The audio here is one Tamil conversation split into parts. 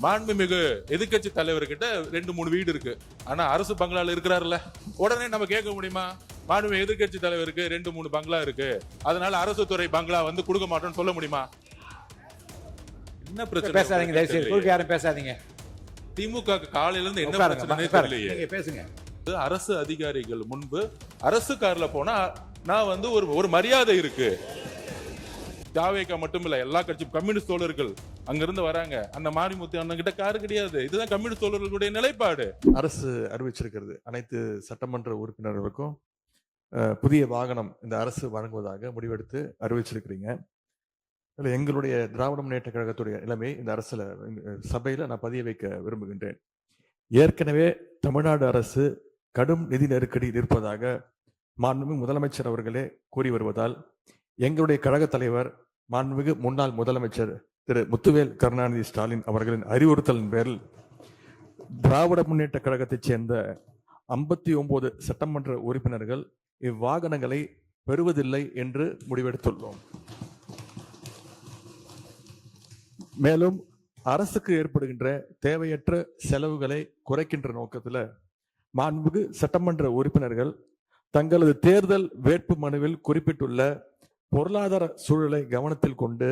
மாண்புமிகு எதிர்க்கட்சி தலைவர்கிட்ட 2-3 வீடு இருக்கு. ஆனா அரசு பங்களால இருக்கிறாருல்ல, உடனே நம்ம கேட்க முடியுமா? மாண்புமிகு எதிர்க்கட்சி தலைவருக்கு 2-3 பங்களா இருக்கு, அதனால அரசு துறை பங்களா வந்து கொடுக்க மாட்டோம்னு சொல்ல முடியுமா? என்ன பிரச்சனை? பேசாதீங்க, தயவுசெய்து குறுக்க யாரும் பேசாதீங்க. திமுக காலையில இருந்து என்ன உட்காருங்க, பிரச்சனை உட்காருங்க. தெரியலையே. நீங்க பேசுங்க. அரசு அதிகாரிகள் முன்பு அரசு கார்ல போனா நான் வந்து ஒரு மரியாதை இருக்கு. தாவேகா மட்டும் இல்ல, எல்லா கட்சி கம்யூனிஸ்ட் தோழர்கள் அங்கிருந்து வராங்க. அந்த மாரிமுத்து அண்ணன் கிட்ட காரு கிடையாது. இதுதான் கம்யூனிஸ்ட் தோழர்களுடைய நிலைப்பாடு. அரசு அறிவிச்சிருக்கிறது அனைத்து சட்டமன்ற உறுப்பினர்களுக்கும் புதிய வாகனம் இந்த அரசு வழங்குவதாக முடிவெடுத்து அறிவிச்சிருக்கிறீங்க. இதுல எங்களுடைய திராவிட முன்னேற்ற கழகத்துடைய நிலைமை இந்த அரசுல சபையில நான் பதிய வைக்க விரும்புகின்றேன். ஏற்கனவே தமிழ்நாடு அரசு கடும் நிதி நெருக்கடியில் இருப்பதாக மாண்புமிகு முதலமைச்சர் அவர்களே கூறி வருவதால் எங்களுடைய கழக தலைவர் மாண்புமிகு முன்னாள் முதலமைச்சர் திரு முத்துவேல் கருணாநிதி ஸ்டாலின் அவர்களின் அறிவுறுத்தலின் பேரில் திராவிட முன்னேற்ற கழகத்தைச் சேர்ந்த 59 சட்டமன்ற உறுப்பினர்கள் இவ்வாகனங்களை பெறுவதில்லை என்று முடிவெடுத்துள்ளோம். மேலும் அரசுக்கு ஏற்படுகின்ற தேவையற்ற செலவுகளை குறைக்கின்ற நோக்கத்தில் மாண்புமிகு சட்டமன்ற உறுப்பினர்கள் தங்களது தேர்தல் வேட்பு மனுவில் குறிப்பிட்டுள்ள பொருளாதார சூழலை கவனத்தில் கொண்டு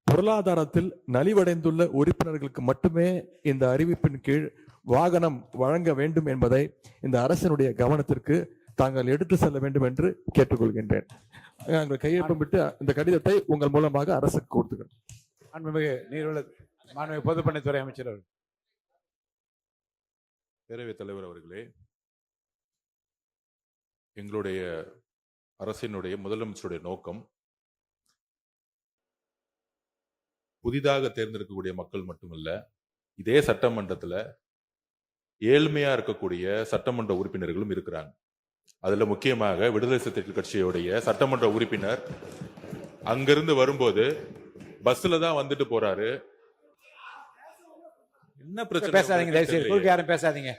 பொருளாதாரத்தில் நலிவடைந்துள்ள உறுப்பினர்களுக்கு மட்டுமே இந்த அறிவிப்பின் கீழ் வாகனம் வழங்க வேண்டும் என்பதை இந்த அரசினுடைய கவனத்திற்கு தாங்கள் எடுத்து செல்ல வேண்டும் என்று கேட்டுக்கொள்கின்றேன். கையொப்பம் விட்டு இந்த கடிதத்தை உங்கள் மூலமாக அரசுக்கு கொடுத்துக்கிறேன். மாண்புமிகு நீர்வள மாண்புமிகு பொதுப்பணித்துறை அமைச்சர் அவர்கள். பேரவைத் தலைவர் அவர்களே, எங்களுடைய அரசினுடைய முதலமைச்சருடைய நோக்கம் புதிதாக தேர்ந்தெடுக்கக்கூடிய மக்கள் மட்டுமல்ல, இதே சட்டமன்றத்தில் ஏழ்மையா இருக்கக்கூடிய சட்டமன்ற உறுப்பினர்களும் இருக்கிறாங்க. அதுல முக்கியமாக விடுதலை சிறுத்தைகள் கட்சியுடைய சட்டமன்ற உறுப்பினர் அங்கிருந்து வரும்போது பஸ்ல தான் வந்துட்டு போறாரு. என்ன பிரச்சனை? பேசாதீங்க, தயவுசெய்து குறுக்க யாரும் பேசாதீங்க.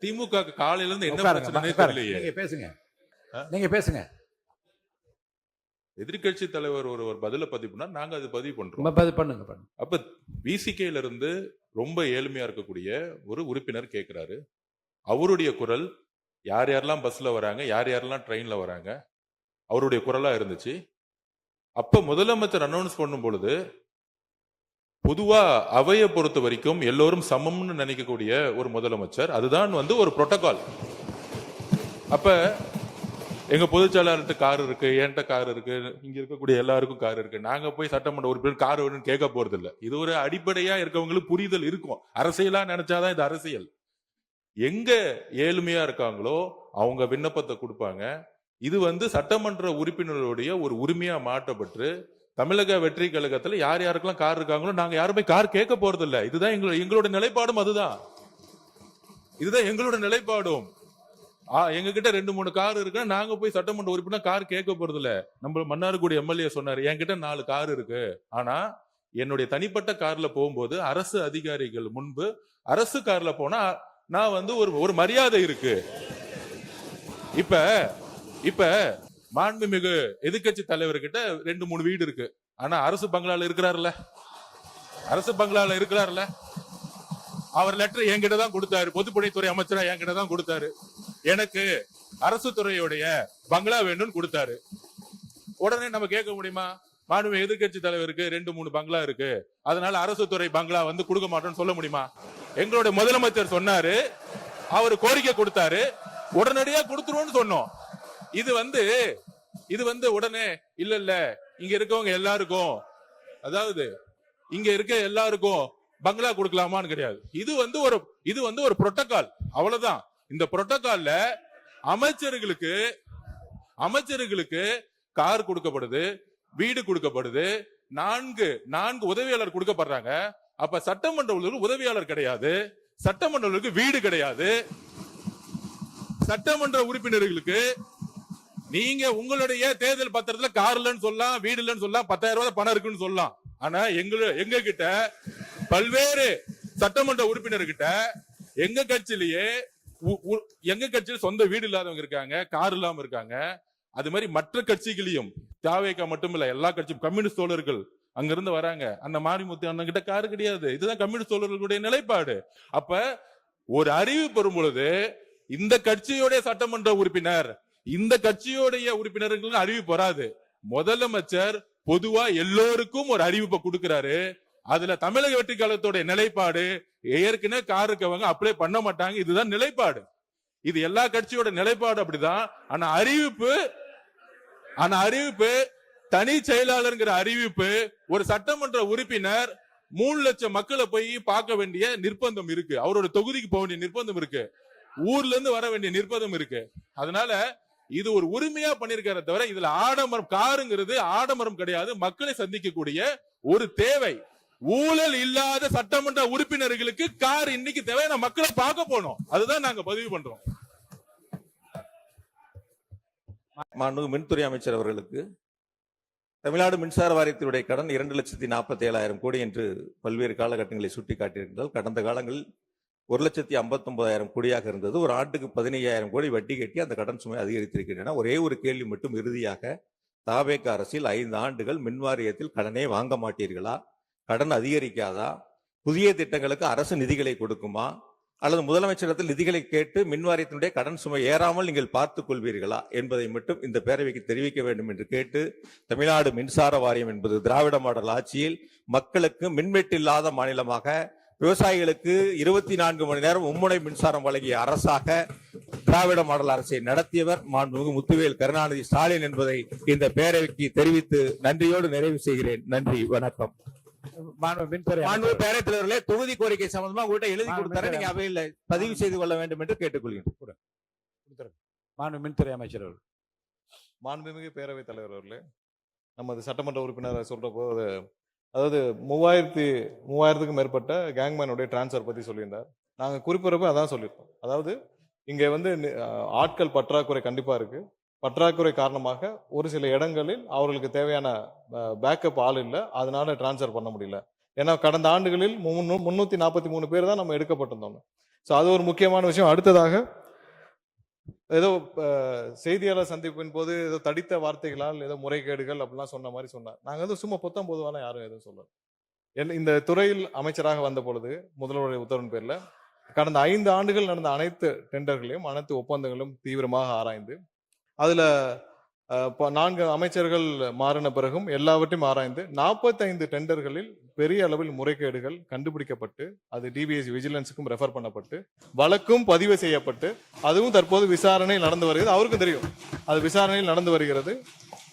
திமுக காலையில இருந்து என்ன உட்காருங்க, பிரச்சனை உட்காருங்க. தெரியலையே. நீங்க பேசுங்க. நீங்க பேசுங்க. எதிர்கட்சி தலைவர் ஒரு பதில பதிவு பண்ணா நாங்க அது பதிவு பண்றோம். பண்ணுங்க. அப்ப விசிகேல இருந்து ரொம்ப ஏழ்மையா இருக்கக்கூடிய ஒரு உறுப்பினர் கேட்கிறாரு. அவருடைய குரல் யார் யாரெல்லாம் பஸ்ல வராங்க, யார் யாரெல்லாம் ட்ரெயின்ல வராங்க, அவருடைய குரலா இருந்துச்சு. அப்ப முதலமைச்சர் அனௌன்ஸ் பண்ணும் பொழுது பொதுவா அவையை பொறுத்த வரைக்கும் எல்லோரும் சமம்னு நினைக்கக்கூடிய ஒரு முதலமைச்சர், அதுதான் வந்து ஒரு புரோட்டோகால். அப்ப எங்க பொதுச்செயலாளர்கிட்ட கார் இருக்கு, என்கிட்ட கார் இருக்கு, இங்க இருக்கக்கூடிய எல்லாருக்கும் கார் இருக்கு. நாங்க போய் சட்டமன்ற உறுப்பினர் கார் வேணும்னு கேட்க போறது இல்ல. இது ஒரு அடிப்படையா இருக்கவங்களுக்கு புரிதல் இருக்கும். அரசியலா நினைச்சாதான் இது அரசியல். எங்க ஏழ்மையா இருக்காங்களோ அவங்க விண்ணப்பத்தை கொடுப்பாங்க. இது வந்து சட்டமன்ற உறுப்பினருடைய ஒரு உரிமையா மாற்றப்பட்டு தமிழக வெற்றி கழகத்துல யார் யாருக்கெல்லாம் கார் இருக்காங்களோ நாங்க யாருமே கார் கேட்க போறது இல்ல. இதுதான் எங்களோட நிலைப்பாடும். இதுதான் எங்களோட நிலைப்பாடும். எங்க கிட்ட 2-3 கார் இருக்கு, நாங்க போய் சட்டமன்ற உறுப்பினர் கார் கேட்க போறது இல்ல. நம்ம மன்னார்குடி எம்எல்ஏ சொன்னாரு, என்கிட்ட 4 கார் இருக்கு, ஆனா என்னுடைய தனிப்பட்ட கார்ல போகும்போது அரசு அதிகாரிகள் முன்பு அரசு கார்ல போனா நான் வந்து ஒரு மரியாதை இருக்கு. இப்ப மாண்புமிகு எதிர்க்கட்சி தலைவர்கிட்ட 2-3 வீடு இருக்கு, ஆனா அரசு பங்களால இருக்கிறாருல்ல, அவர் லெட்டர் என்கிட்ட தான் கொடுத்தாரு. பொதுப்பணித்துறை அமைச்சரா என்கிட்ட தான் கொடுத்தாரு. எனக்கு அரசு துறையுடைய பங்களா வேணும்னு கொடுத்தாரு. உடனே நம்ம கேட்க முடியுமா? மாண்புமிகு எதிர்க்கட்சி தலைவருக்கு 2-3 பங்களா இருக்கு, அதனால அரசு துறை பங்களா வந்து கொடுக்க மாட்டோம்னு சொல்ல முடியுமா? எங்களுடைய முதலமைச்சர் சொன்னாரு, அவர் கோரிக்கை கொடுத்தாரு, உடனடியா கொடுத்துருவோம்னு சொன்னோம். இது வந்து உடனே இல்ல இங்க இருக்கவங்க எல்லாருக்கும், அதாவது இங்க இருக்க எல்லாருக்கும் பங்களா கொடுக்கலாமான்னு கிடையாது. இது வந்து ஒரு புரோட்டோகால், அவ்வளவுதான். இந்த புரோட்டோகால்ல அமைச்சர்களுக்கு கார் கொடுக்கப்படுது, வீடு கொடுக்கப்படுது, 4 உதவியாளர் கொடுக்கப்படுறாங்க. அப்ப சட்டமன்ற உதவியாளர் கிடையாது, சட்டமன்ற வீடு கிடையாது. சட்டமன்ற உறுப்பினர்களுக்கு நீங்க உங்களுடைய தேர்தல் பத்திரத்துல கார் இல்லன்னு சொல்லலாம், வீடு இல்லன்னு சொல்லலாம், 10,000 ரூபாய் பணம் இருக்குன்னு சொல்லலாம். ஆனா எங்க கிட்ட பல்வேறு சட்டமன்ற உறுப்பினர்கிட்ட எங்க கட்சியில சொந்த வீடு இல்லாதவங்க இருக்காங்க, கார் இல்லாம இருக்காங்க. அது மாதிரி மற்ற கட்சிகளையும் தாவேகா மட்டும் இல்ல, எல்லா கட்சியும் கம்யூனிஸ்ட் தோழர்கள் அங்கிருந்து வராங்க. அந்த மாரிமுத்து அண்ணன் கிட்ட காரு கிடையாது. இதுதான் கம்யூனிஸ்ட் தோழர்களுடைய நிலைப்பாடு. அப்ப ஒரு அறிவிப்பு வரும் பொழுது இந்த கட்சியுடைய சட்டமன்ற உறுப்பினர், இந்த கட்சியுடைய உறுப்பினர்களுக்கு அறிவிப்பு வராது. முதலமைச்சர் பொதுவா எல்லோருக்கும் ஒரு அறிவிப்பை கொடுக்கிறாரு. அதுல தமிழக வெற்றி கழகத்துடைய நிலைப்பாடு, ஏற்கனவே கார் இருக்கவங்க அப்ளை பண்ண மாட்டாங்க, இதுதான் நிலைப்பாடு. இது எல்லா கட்சியோட நிலைப்பாடு அப்படிதான். ஆனா அறிவிப்பு தனி செயலாளர்ங்கிற அறிவிப்பு, ஒரு சட்டமன்ற உறுப்பினர் 3 லட்சம் மக்களை போய் பார்க்க வேண்டிய நிர்பந்தம் இருக்கு, அவரோட தொகுதிக்கு போக வேண்டிய நிர்பந்தம் இருக்கு, ஊர்ல இருந்து வர வேண்டிய நிர்பந்தம் இருக்கு. அதனால இது ஒரு உரிமையா பண்ணிருக்கிற தவிர இதுல ஆடம்பரம், காருங்கிறது ஆடம்பரம் கிடையாது, மக்களை சந்திக்கக்கூடிய ஒரு தேவை. ஊழல் இல்லாத சட்டமன்ற உறுப்பினர்களுக்கு கார் இன்னைக்கு தேவை, மக்களை பார்க்க போனோம், அதுதான் நாங்க பதிவு பண்றோம். மாண்புமிகு மின்துறை அமைச்சர் அவர்களுக்கு, தமிழ்நாடு மின்சார வாரியத்தினுடைய கடன் 2,47,000 கோடி என்று பல்வேறு காலகட்டங்களை சுட்டிக்காட்டியிருந்தால், கடந்த காலங்களில் 1,59,000 கோடியாக இருந்தது. ஒரு ஆண்டுக்கு 15,000 கோடி வட்டி கட்டி அந்த கடன் சுமை அதிகரித்திருக்கின்றன. ஒரே ஒரு கேள்வி மட்டும் இறுதியாக, தாவேக அரசில் 5 ஆண்டுகள் மின் வாரியத்தில் கடனே வாங்க மாட்டீர்களா? கடன் அதிகரிக்காதா? புதிய திட்டங்களுக்கு அரசு நிதிகளை கொடுக்குமா? அல்லது முதலமைச்சரிடத்தில் நிதிகளை கேட்டு மின் வாரியத்தினுடைய கடன் சுமை ஏறாமல் நீங்கள் பார்த்துக் கொள்வீர்களா என்பதை மட்டும் இந்த பேரவைக்கு தெரிவிக்க வேண்டும் என்று கேட்டு, தமிழ்நாடு மின்சார வாரியம் என்பது திராவிட மாடல் ஆட்சியில் மக்களுக்கு மின்வெட்டில்லாத மாநிலமாக, விவசாயிகளுக்கு 24 மணி நேரம் மும்முனை மின்சாரம் வழங்கிய அரசாக திராவிட மாடல் அரசை நடத்தியவர் மாண்புமிகு முத்துவேல் கருணாநிதி ஸ்டாலின் என்பதை இந்த பேரவைக்கு தெரிவித்து நன்றியோடு நிறைவு செய்கிறேன். நன்றி, வணக்கம். மாண்புமிகு பேரவைத் தலைவர்களே, தொகுதி கோரிக்கை சம்பந்தமா உங்கள்கிட்ட எழுதி கொடுத்தாரு, நீங்க அவையில் பதிவு செய்து கொள்ள வேண்டும் என்று கேட்டுக்கொள்கிறேன். மின்துறை அமைச்சர் அவர்கள். மாண்புமிகு பேரவைத் தலைவர் அவர்களே, நமது சட்டமன்ற உறுப்பினர் சொல்ற போது, அதாவது 3000க்கும் மேற்பட்ட கேங்மேனுடைய டிரான்ஸ்ஃபர் பத்தி சொல்லியிருந்தார். நாங்க குறிப்பிடப்ப அதான் சொல்லியிருக்கோம். அதாவது இங்க ஆட்கள் பற்றாக்குறை கண்டிப்பா இருக்கு. பற்றாக்குறை காரணமாக ஒரு சில இடங்களில் அவர்களுக்கு தேவையான பேக்கப் ஆள் இல்லை, அதனால டிரான்ஸ்ஃபர் பண்ண முடியல. ஏன்னா கடந்த ஆண்டுகளில் 343 பேர் தான் நம்ம எடுக்கப்பட்டிருந்தோம். ஸோ அது ஒரு முக்கியமான விஷயம். அடுத்ததாக ஏதோ செய்தியாளர் சந்திப்பின் போது ஏதோ தடித்த வார்த்தைகளால் ஏதோ முறைகேடுகள் அப்படிலாம் சொன்ன மாதிரி சொன்னார். நாங்கள் சும்மா பொதுவான யாரும் எதுவும் சொல்லல. இந்த துறையில் அமைச்சராக வந்த பொழுது முதல்வருடைய உத்தரவின் பேர்ல கடந்த 5 ஆண்டுகள் நடந்த அனைத்து டெண்டர்களையும், அனைத்து ஒப்பந்தங்களும் தீவிரமாக ஆராய்ந்து, அதுல 4 அமைச்சர்கள் மாறின பிறகும் எல்லாவற்றையும் ஆராய்ந்து 45 டெண்டர்களில் பெரிய அளவில் முறைகேடுகள் கண்டுபிடிக்கப்பட்டு, அது டிபிஎஸ் விஜிலன்ஸுக்கும் ரெஃபர் பண்ணப்பட்டு, வழக்கும் பதிவு செய்யப்பட்டு, அதுவும் தற்போது விசாரணை நடந்து வருகிறது. அவருக்கும் தெரியும் அது விசாரணையில் நடந்து வருகிறது.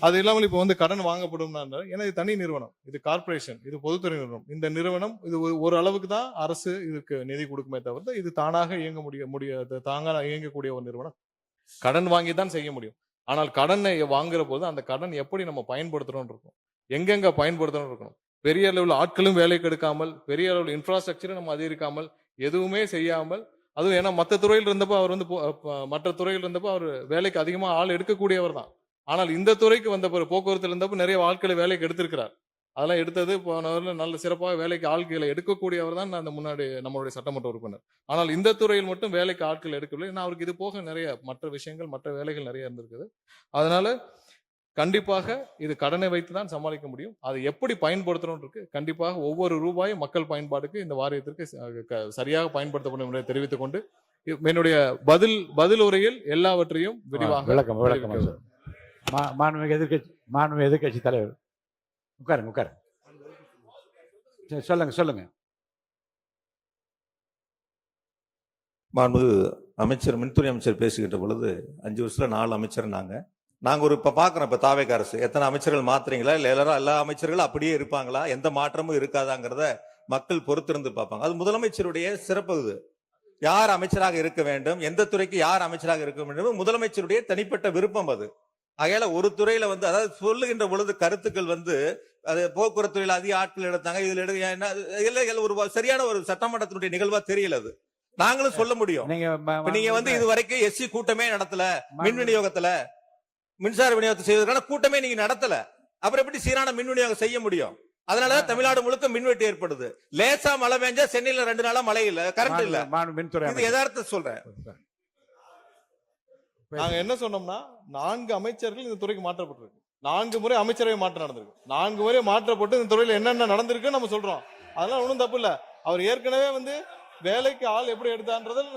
அது இல்லாமல் இப்போ கடன் வாங்கப்படும். ஏன்னா இது தனி நிறுவனம், இது கார்பரேஷன், இது பொதுத்துறை நிறுவனம். இந்த நிறுவனம் இது ஒரு அளவுக்கு தான் அரசு இதுக்கு நிதி கொடுக்குமே தவிர இது தானாக இயங்கக்கூடிய ஒரு நிறுவனம். கடன் வாங்கி தான் செய்ய முடியும். ஆனால் கடனை வாங்குற போது அந்த கடன் எப்படி நம்ம பயன்படுத்துறோம் இருக்கும், எங்கெங்க பயன்படுத்தணும் இருக்கணும். பெரிய அளவில் ஆட்களும் வேலைக்கு எடுக்காமல், பெரிய அளவில் இன்ஃப்ராஸ்ட்ரக்சரும் நம்ம அதிகரிக்காமல், எதுவுமே செய்யாமல், அதுவும் ஏன்னா மற்ற துறையில் இருந்தப்போ அவர் வேலைக்கு அதிகமா ஆள் எடுக்கக்கூடியவர் தான். ஆனால் இந்த துறைக்கு வந்த பிறகு போக்குவரத்துல இருந்தப்போ நிறைய ஆட்களை வேலைக்கு எடுத்திருக்கிறார். அதெல்லாம் எடுத்தது போனவர்கள் நல்ல சிறப்பாக வேலைக்கு ஆட்களை எடுக்கக்கூடியவர் தான் அந்த முன்னாடி நம்மளுடைய சட்டமன்ற உறுப்பினர். ஆனால் இந்த துறையில் மட்டும் வேலைக்கு ஆட்கள் எடுக்கவில்லை. ஏன்னா அவருக்கு இது போக நிறைய மற்ற விஷயங்கள், மற்ற வேலைகள் நிறைய இருந்திருக்குது. அதனால கண்டிப்பாக இது கடனை வைத்து தான் சமாளிக்க முடியும். அதை எப்படி பயன்படுத்தணும் இருக்கு. கண்டிப்பாக ஒவ்வொரு ரூபாயும் மக்கள் பயன்பாடுக்கு இந்த வாரியத்திற்கு சரியாக பயன்படுத்தப்படும் என்பதை தெரிவித்துக் கொண்டு என்னுடைய பதில் உரையில் எல்லாவற்றையும் விரிவாக விளக்கம். மாண்புமிகு எதிர்க்கட்சி தலைவர் உட்காருங்க. சொல்லுங்க. மாண்புமிகு அமைச்சர், மின்துறை அமைச்சர் பேசுகின்ற பொழுது 5 வருஷத்துல 4 அமைச்சர் நாங்க ஒரு இப்ப பாக்குறோம். இப்ப தாவேக அரசு எத்தனை அமைச்சர்கள் மாத்துறீங்களா, இல்ல எல்லா அமைச்சர்களும் அப்படியே இருப்பாங்களா, எந்த மாற்றமும் இருக்காதாங்கிறத மக்கள் பொறுத்திருந்து பார்ப்பாங்க. அது முதலமைச்சருடைய சிறப்பு. இது யார் அமைச்சராக இருக்க வேண்டும், எந்த துறைக்கு யார் அமைச்சராக இருக்க வேண்டும், முதலமைச்சருடைய தனிப்பட்ட விருப்பம். அது ஆகையால ஒரு துறையில அதாவது சொல்லுகின்ற பொழுது கருத்துக்கள் அது போக்குவரத்து துறையில அதிக ஆட்கள் எடுத்தாங்க, இதுல ஒரு சரியான ஒரு சட்டமன்றத்தினுடைய நிகழ்வா தெரியல. அது நாங்களும் சொல்ல முடியும். நீங்க இது வரைக்கும் எஸ்சி கூட்டமே நடத்தல, மின் விநியோகத்துல மின்சார விநியோகத்தை செய்வதற்கான கூட்டமே நீங்க நடத்தல, அப்புறம் எப்படி சீரான மின் விநியோகம் செய்ய முடியும்? அதனாலதான் தமிழ்நாடு முழுக்க மின்வெட்டு ஏற்படுது. லேசா மழை பெஞ்சா சென்னையில 2 நாளா மழை இல்ல, கரண்ட் இல்ல. இது யதார்த்தம் சொல்றேன். நாங்க என்ன சொன்னோம்னா 4 அமைச்சர்கள் இந்த துறைக்கு மாற்றப்பட்டிருக்கு. 4 முறை அமைச்சரவை மாற்றம் நடந்திருக்கு. 4 முறை மாற்றப்பட்டு இந்த துறையில என்னென்ன நடந்திருக்குன்னு நம்ம சொல்றோம். அதெல்லாம் ஒன்றும் தப்பு இல்ல. அவர் ஏற்கனவே வேலைக்கு ஆள் எப்படி எடுத்தான்றதில்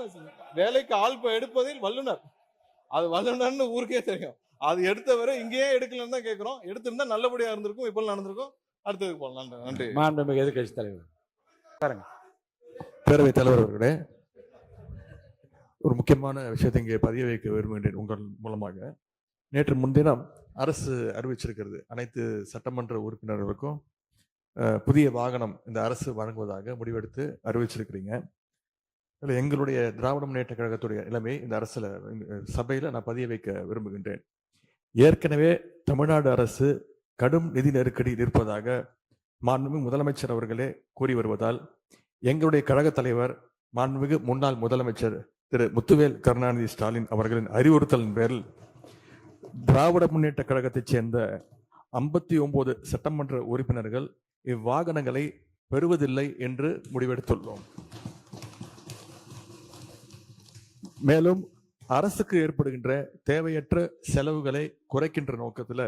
வேலைக்கு ஆள் எடுப்பதில் வல்லுனர். அது வல்லுனர்னு ஊருக்கே தெரியும். அது எடுத்தவரை இங்கேயே எடுக்கலன்னு தான் கேட்கிறோம். எடுத்திருந்தா நல்லபடியா இருந்திருக்கும். இப்போ நடந்திருக்கும். அடுத்ததுக்கு போகலாம். நன்றி. மாண்புமிகு எதிர்க்கட்சி தலைவர். பாருங்க. பேரவைத் தலைவர் அவர்களே, ஒரு முக்கியமான விஷயத்தை இங்கே பதிய வைக்க விரும்புகின்றேன் உங்கள் மூலமாக. நேற்று முன்தினம் அரசு அறிவிச்சிருக்கிறது அனைத்து சட்டமன்ற உறுப்பினர்களுக்கும் புதிய வாகனம் இந்த அரசு வழங்குவதாக முடிவெடுத்து அறிவிச்சிருக்கிறீங்க. அதில் எங்களுடைய திராவிட முன்னேற்ற கழகத்துடைய நிலைமை இந்த அரசுல சபையில நான் பதிய வைக்க விரும்புகின்றேன். ஏற்கனவே தமிழ்நாடு அரசு கடும் நிதி நெருக்கடியில் இருப்பதாக மாண்புமிகு முதலமைச்சர் அவர்களே கூறி வருவதால் எங்களுடைய கழக தலைவர் மாண்புமிகு முன்னாள் முதலமைச்சர் திரு முத்துவேல் கருணாநிதி ஸ்டாலின் அவர்களின் அறிவுறுத்தலின் பேரில் திராவிட முன்னேற்ற கழகத்தைச் சேர்ந்த 59 சட்டமன்ற உறுப்பினர்கள் இவ்வாகனங்களை பெறுவதில்லை என்று முடிவெடுத்துள்ளோம். மேலும் அரசுக்கு ஏற்படுகின்ற தேவையற்ற செலவுகளை குறைக்கின்ற நோக்கத்தில்